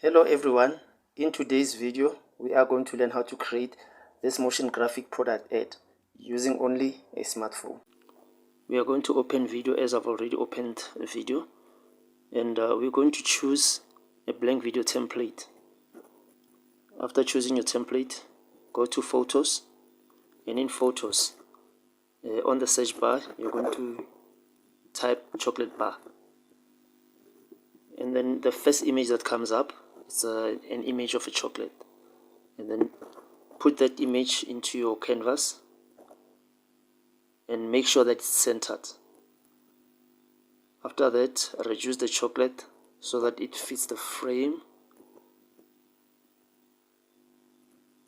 Hello everyone, in today's video we are going to learn how to create this motion graphic product ad using only a smartphone. We are going to open video as I've already opened a video, and we're going to choose a blank video template. After choosing your template, go to photos, and in photos on the search bar you're going to type chocolate bar, and then the first image that comes up is an image of a chocolate, and then put that image into your canvas and make sure that it's centered. After that, reduce the chocolate so that it fits the frame.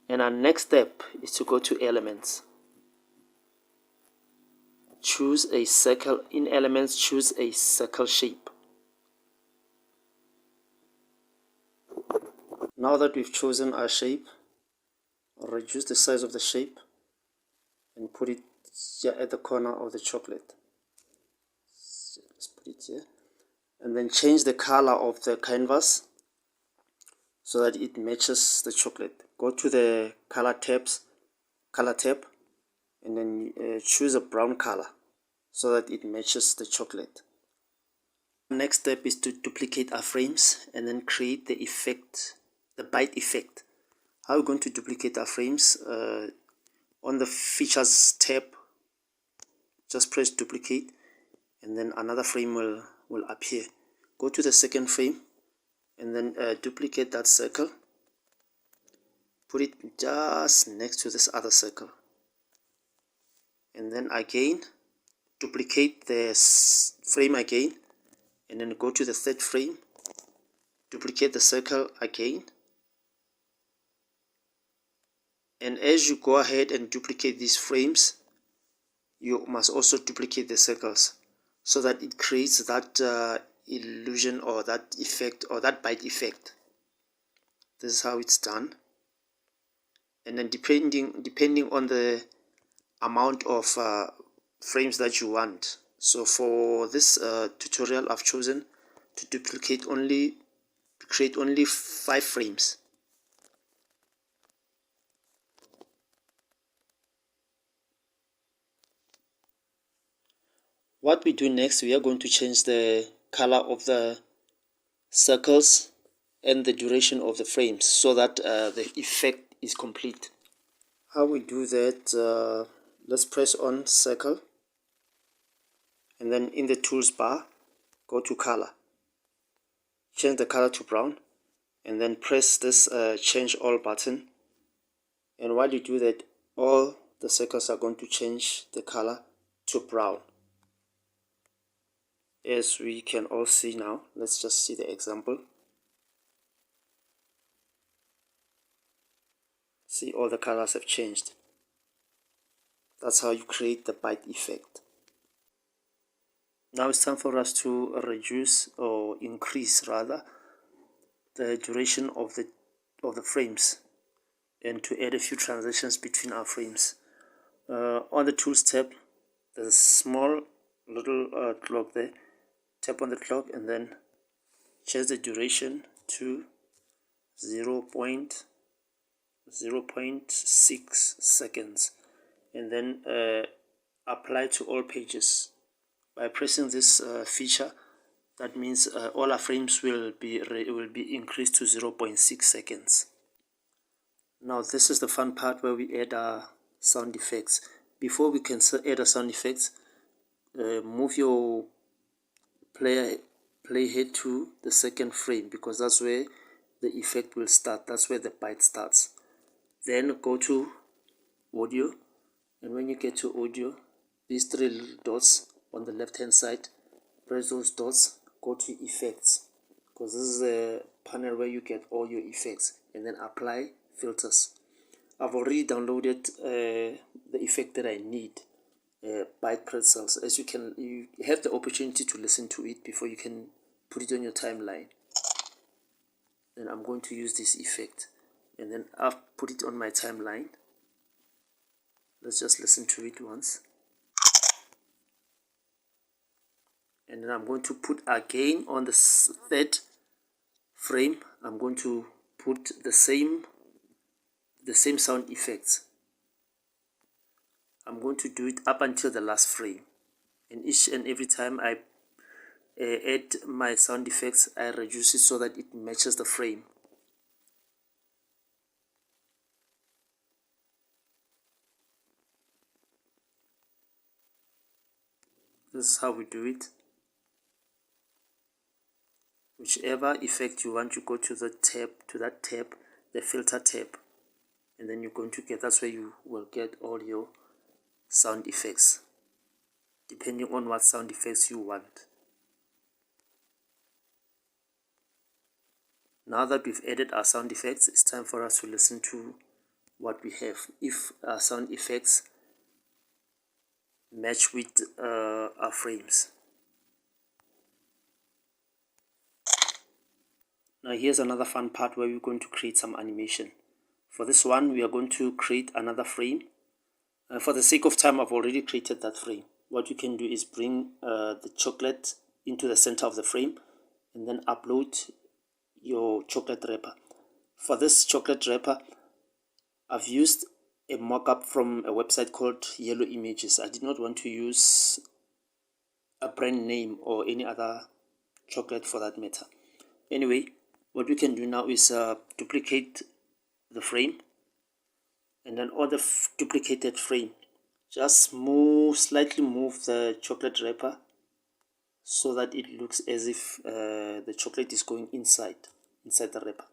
And our next step is to go to elements. Choose a circle. In elements, choose a circle shape. Now that we've chosen our shape, reduce the size of the shape and put it here at the corner of the chocolate. Let's put it here. And then change the color of the canvas so that it matches the chocolate. Go to the color tab, and then choose a brown color so that it matches the chocolate. Next step is to duplicate our frames and then create the effect, the bite effect. How are we going to duplicate our frames? On the features tab, just press duplicate, and then another frame will appear. Go to the second frame and then duplicate that circle. Put it just next to this other circle, and then again duplicate the frame again, and then go to the third frame, duplicate the circle again, and as you go ahead and duplicate these frames, you must also duplicate the circles so that it creates that illusion or that effect or that bite effect. This is how it's done. And then depending on the amount of frames that you want. So for this tutorial, I've chosen to create only 5 frames. What we do next, we are going to change the color of the circles and the duration of the frames so that the effect is complete. How we do that, let's press on circle, and then in the tools bar, go to color, change the color to brown, and then press this change all button. And while you do that, all the circles are going to change the color to brown, as we can all see now. Let's just see the example. See, all the colors have changed. That's how you create the bite effect. Now it's time for us to reduce or increase rather the duration of the frames, and to add a few transitions between our frames. On the tools tab, there's a small little clock there. Tap on the clock and then change the duration to 0.6 seconds, and then apply to all pages. By pressing this feature, that means all our frames will be increased to 0.6 seconds. Now this is the fun part where we add our sound effects. Before we can add our sound effects, move your playhead to the second frame, because that's where the effect will start. That's where the bite starts. Then go to audio, and when you get to audio, these 3 little dots on the left hand side, press those dots, go to effects, because this is a panel where you get all your effects, and then apply filters. I've already downloaded the effect that I need, bite pretzels. As you have the opportunity to listen to it before you can put it on your timeline. Then I'm going to use this effect, and then I've put it on my timeline. Let's just listen to it once, and then I'm going to put again on the third frame, I'm going to put the same sound effects. I'm going to do it up until the last frame, and each and every time I add my sound effects, I reduce it so that it matches the frame. This is how we do it. Whichever effect you want, you go to that tab, the filter tab, and then you're going to get, that's where you will get all your sound effects, depending on what sound effects you want. Now that we've added our sound effects, it's time for us to listen to what we have. If our sound effects match with our frames. Now here's another fun part where we're going to create some animation. For this one, we are going to create another frame. For the sake of time, I've already created that frame. What you can do is bring the chocolate into the center of the frame and then upload your chocolate wrapper. For this chocolate wrapper, I've used a mock-up from a website called Yellow Images. I did not want to use a brand name or any other chocolate for that matter. Anyway, what we can do now is duplicate the frame, and then on the duplicated frame, just slightly move the chocolate wrapper so that it looks as if the chocolate is going inside the wrapper.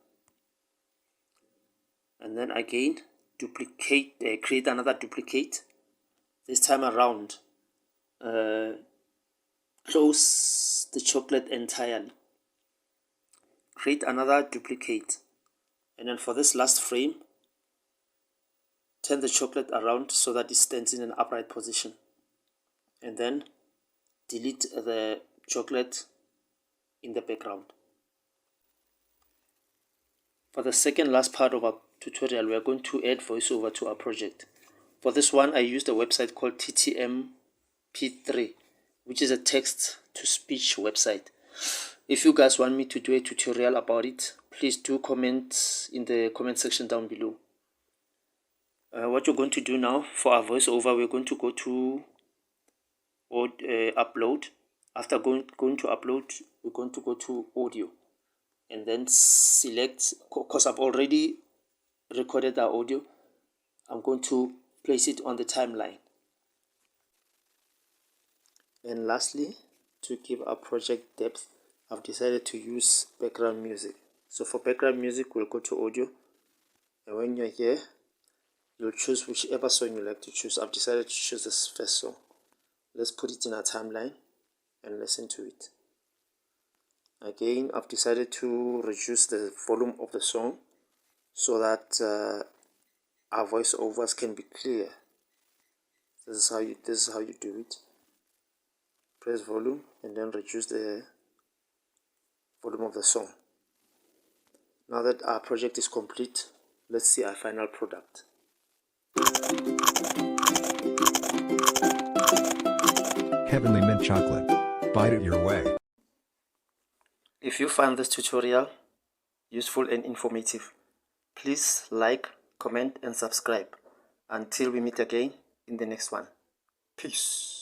And then again, create another duplicate. This time around, close the chocolate entirely. Create another duplicate, and then for this last frame, turn the chocolate around so that it stands in an upright position, and then delete the chocolate in the background. For the second last part of our tutorial, we are going to add voiceover to our project. For this one, I used a website called TTMP3, which is a text-to-speech website. If you guys want me to do a tutorial about it, please do comment in the comment section down below. What you're going to do now for our voiceover, we're going to go to upload. After going to upload, we're going to go to audio, and then select, because I've already recorded our audio, I'm going to place it on the timeline. And lastly, to give our project depth, I've decided to use background music. So for background music, we'll go to audio, and when you're here, you'll choose whichever song you like to choose. I've decided to choose this first song. Let's put it in our timeline and listen to it. Again, I've decided to reduce the volume of the song so that our voiceovers can be clear. This is how you do it. Press volume and then reduce the volume of the song. Now that our project is complete, let's see our final product. Heavenly mint chocolate. Bite it your way. If you found this tutorial useful and informative, please like, comment and subscribe. Until we meet again in the next one. Peace.